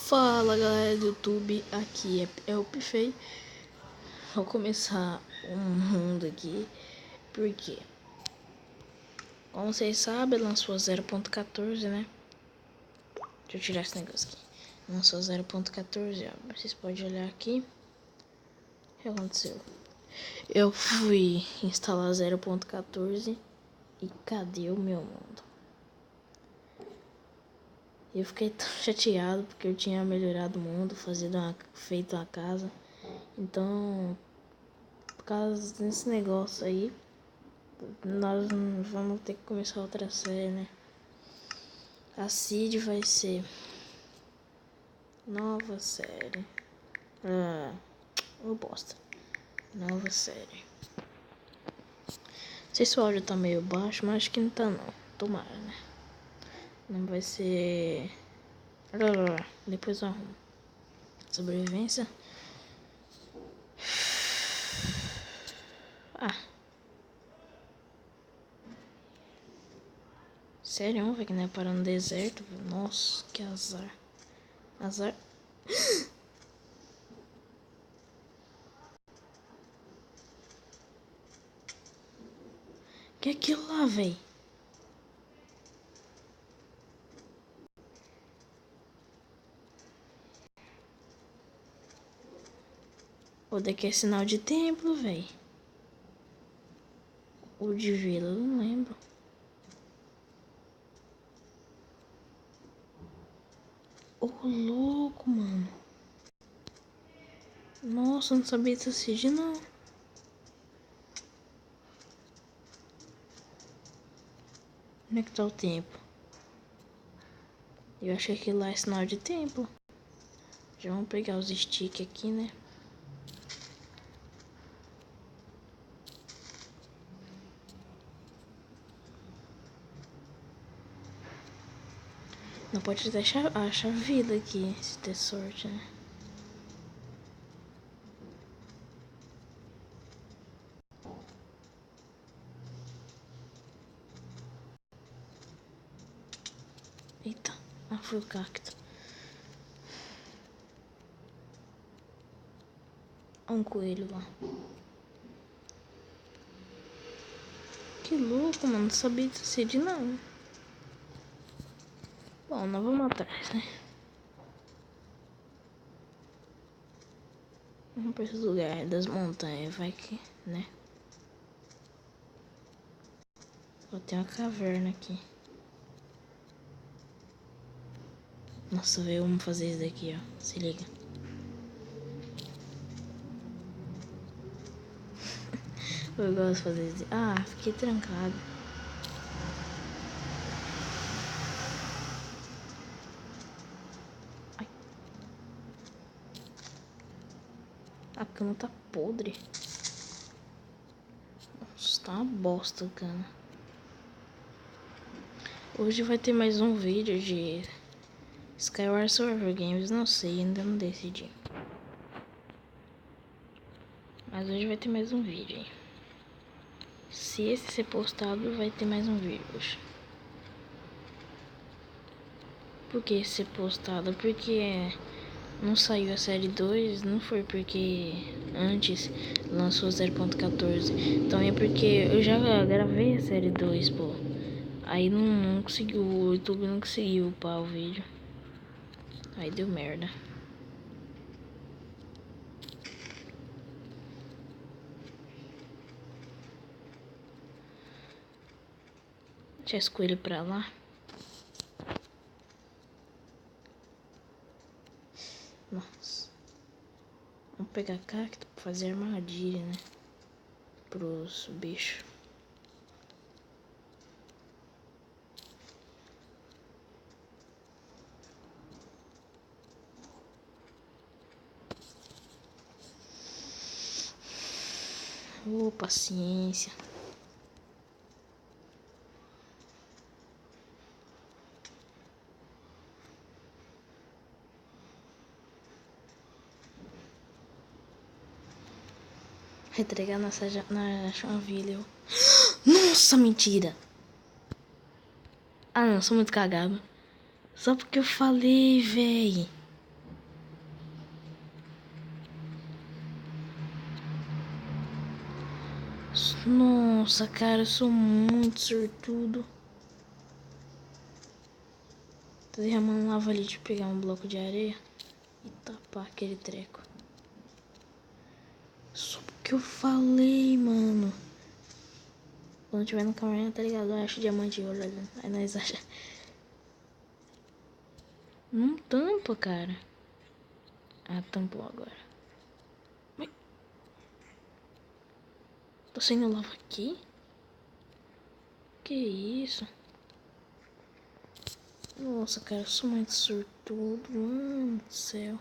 Fala galera do YouTube, aqui é o Pifei. Vou começar um mundo aqui, porque como vocês sabem, lançou 0.14, né? Deixa eu tirar esse negócio aqui. Lançou 0.14, ó. Vocês podem olhar aqui. O que aconteceu? Eu fui instalar 0.14 e cadê o meu mundo? Eu fiquei tão chateado porque eu tinha melhorado o mundo, feito uma casa. Então, por causa desse negócio aí, nós vamos ter que começar outra série, né? A Cid vai ser nova série. Bosta. Nova série. Não sei se o áudio tá meio baixo, mas acho que não tá não. Tomara, né? Não vai ser... Depois eu arrumo. Sobrevivência. Sério, velho, que não é parar no deserto. Nossa, que azar. Azar. Que é aquilo lá, velho? O daqui é sinal de templo, velho. O de vila, eu não lembro. Ô, louco, mano. Nossa, eu não sabia dessa Cid, não. Onde é que tá o tempo? Eu achei que lá é sinal de templo. Já vamos pegar os sticks aqui, né? Não pode deixar achar vida aqui, se ter sorte, né? Eita, foi o cacto. Olha um coelho lá. Que louco, mano. Não sabia dessa Cid, não. Bom, nós vamos atrás, né? Vamos pra esse lugar das montanhas, vai que, né? Ó, tem uma caverna aqui. Nossa, velho, vamos fazer isso daqui, ó. Se liga. Eu gosto de fazer isso. Ah, fiquei trancado. Ai. A cama tá podre. Nossa, tá uma bosta, cara. Hoje vai ter mais um vídeo de Skyward Survival Games. Não sei, ainda não decidi. Mas hoje vai ter mais um vídeo, hein? Se esse ser postado, vai ter mais um vídeo hoje. Por que ser postado? Porque não saiu a série 2, não foi porque antes lançou 0.14. Então é porque eu já gravei a série 2, pô. Aí não conseguiu, o YouTube não conseguiu upar o vídeo. Aí deu merda. Deixa esse coelho pra lá. Nossa. Vamos pegar cacto pra fazer armadilha, né? Pros bichos. Oh, paciência. Entregar na Joinville. Nossa, mentira. Ah, não, sou muito cagado. Só porque eu falei, véi. Nossa, cara, eu sou muito sortudo. Tô derramando lava ali de pegar um bloco de areia e tapar aquele treco. Só porque eu falei, mano. Quando tiver no caminho, tá ligado? Eu acho diamante de ouro ali. Aí nós achamos. Não tampa, cara. Ah, tampou agora. Mas... tô saindo lava aqui? Que isso? Nossa, cara, eu sou muito sortudo. Mano do céu.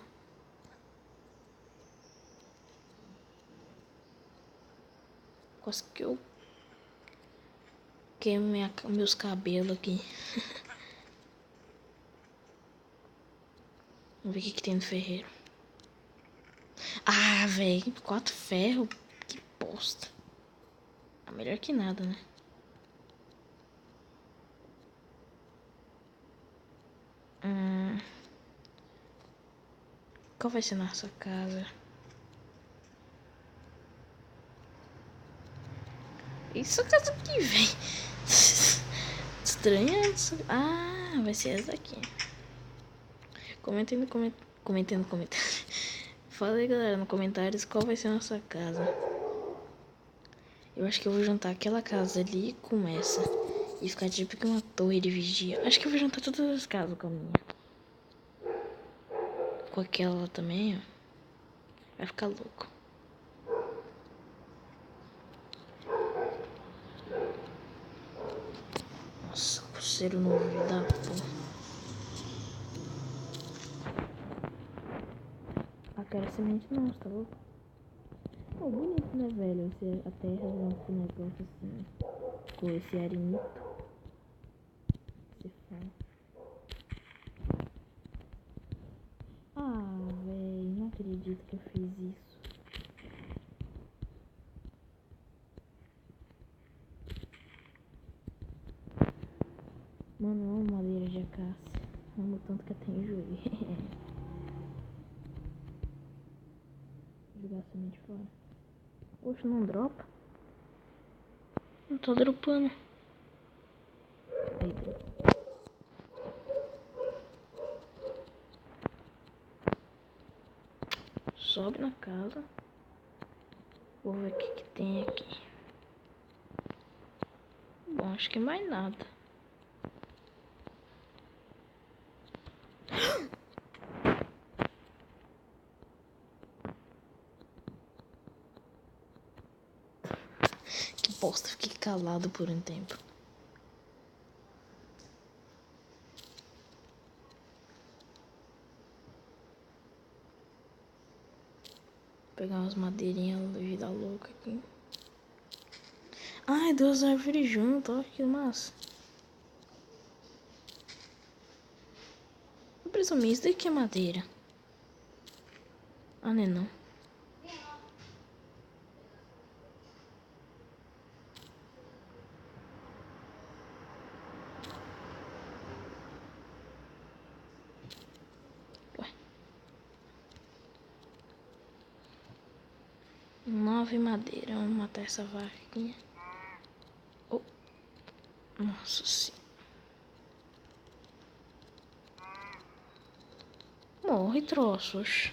Quase que eu queimo meus cabelos aqui. Vamos ver o que tem no ferreiro. Ah, velho, 4 ferros. Que bosta. Ah, melhor que nada, né? Qual vai ser nossa casa? Isso é casa que vem. Estranha. Ah, vai ser essa daqui. Comentem no comentário. Fala aí, galera, nos comentários qual vai ser a nossa casa. Eu acho que eu vou juntar aquela casa ali com essa. E ficar tipo que uma torre de vigia. Acho que eu vou juntar todas as casas com a minha. Com aquela lá também, ó. Vai ficar louco. Nossa, coceiro no olho da porra. Ah, quero semente não, tá louco? Oh, bonito, né, velho? A terra vem com um negócio assim. Com esse arenito. Você fala. Ah, velho, não acredito que eu fiz isso. Mano, eu amo madeira de acácia. Amo tanto que até enjoei. Jogar a semente fora. Poxa, não dropa? Não tô dropando. Aí, dropa. Sobe na casa. Vou ver o que tem aqui. Bom, acho que mais nada. Que bosta, fiquei calado por um tempo. Vou pegar umas madeirinhas da vida louca aqui. Ai, 2 árvores juntas, olha que massa. Eu presumi, isso daqui é madeira. Ah, não é não. Ué. 9 madeira. Vamos matar essa vaquinha. Oh. Nossa senhora. Morre, troços.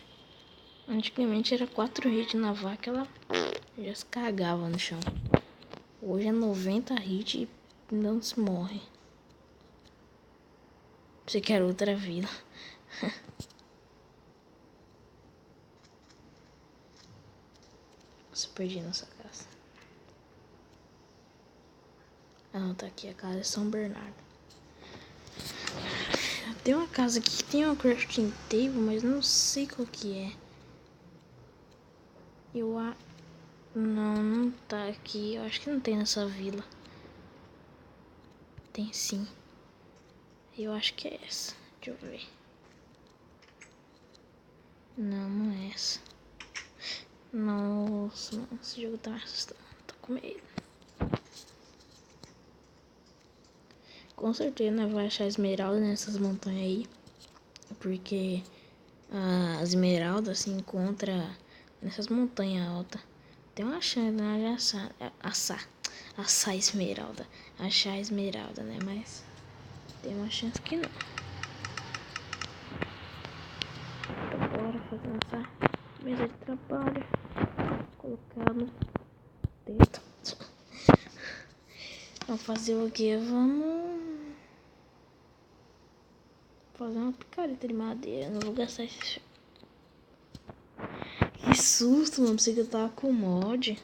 Antigamente era 4 hits na vaca, ela já se cagava no chão. Hoje é 90 hits e não se morre. Você quer outra vida. Nossa, perdi nossa casa. Ah, não, tá aqui a casa de São Bernardo. Tem uma casa aqui que tem uma crafting table, mas não sei qual que é. Não, não tá aqui. Eu acho que não tem nessa vila. Tem sim. Eu acho que é essa. Deixa eu ver. Não, não é essa. Nossa, mano, esse jogo tá me assustando. Tô com medo. Com certeza, né, vai achar esmeralda nessas montanhas aí. Porque a esmeralda se encontra nessas montanhas altas. Tem uma chance, né, de assar a esmeralda. Achar a esmeralda, né? Mas tem uma chance que não. Bora fazer essa mesa de trabalho. Colocar no teto. Vamos fazer o que? Vamos fazer uma picareta de madeira. Não vou gastar esse. Que susto, mano. Pensei que eu tava com mod.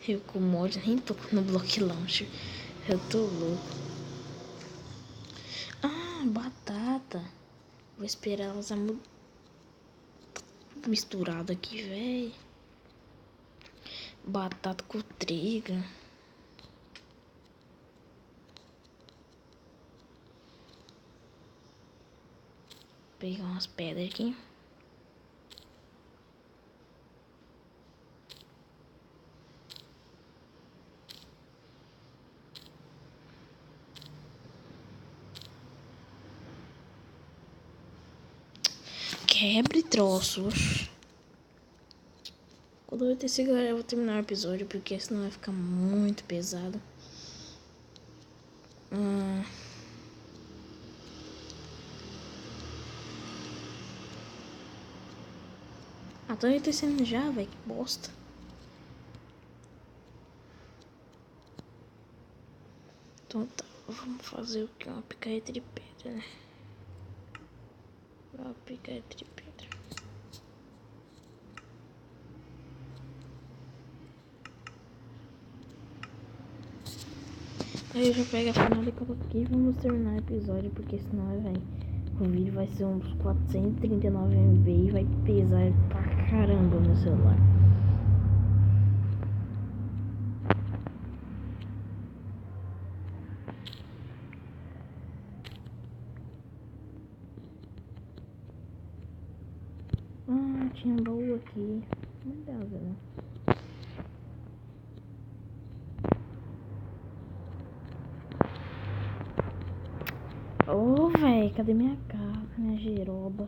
Eu com mod, nem tô no Block Launcher. Eu tô louco. Ah, batata. Vou esperar elas misturado aqui, velho. Batata com trigo. Pegar umas pedras aqui. Quebre troços. Quando eu ter esse galera, eu vou terminar o episódio, porque senão vai ficar muito pesado. Tô anoitecendo já, velho. Que bosta. Então tá, vamos fazer o que? Uma picareta de pedra, né? Uma picareta de pedra. Aí eu já pego a final e coloco aqui e vamos terminar o episódio, porque senão, velho, o vídeo vai ser uns 439 MB e vai pesar pra caramba no celular. Ah, tinha um baú aqui. Meu Deus, velho. Ô, velho, cadê minha casa, minha giroba?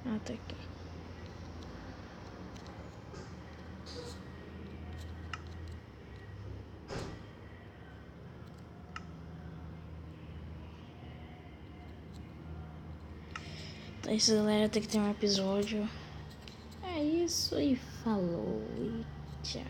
Ah, tá aqui. Então é isso, galera. Tem que ter um episódio. É isso e falou e tchau.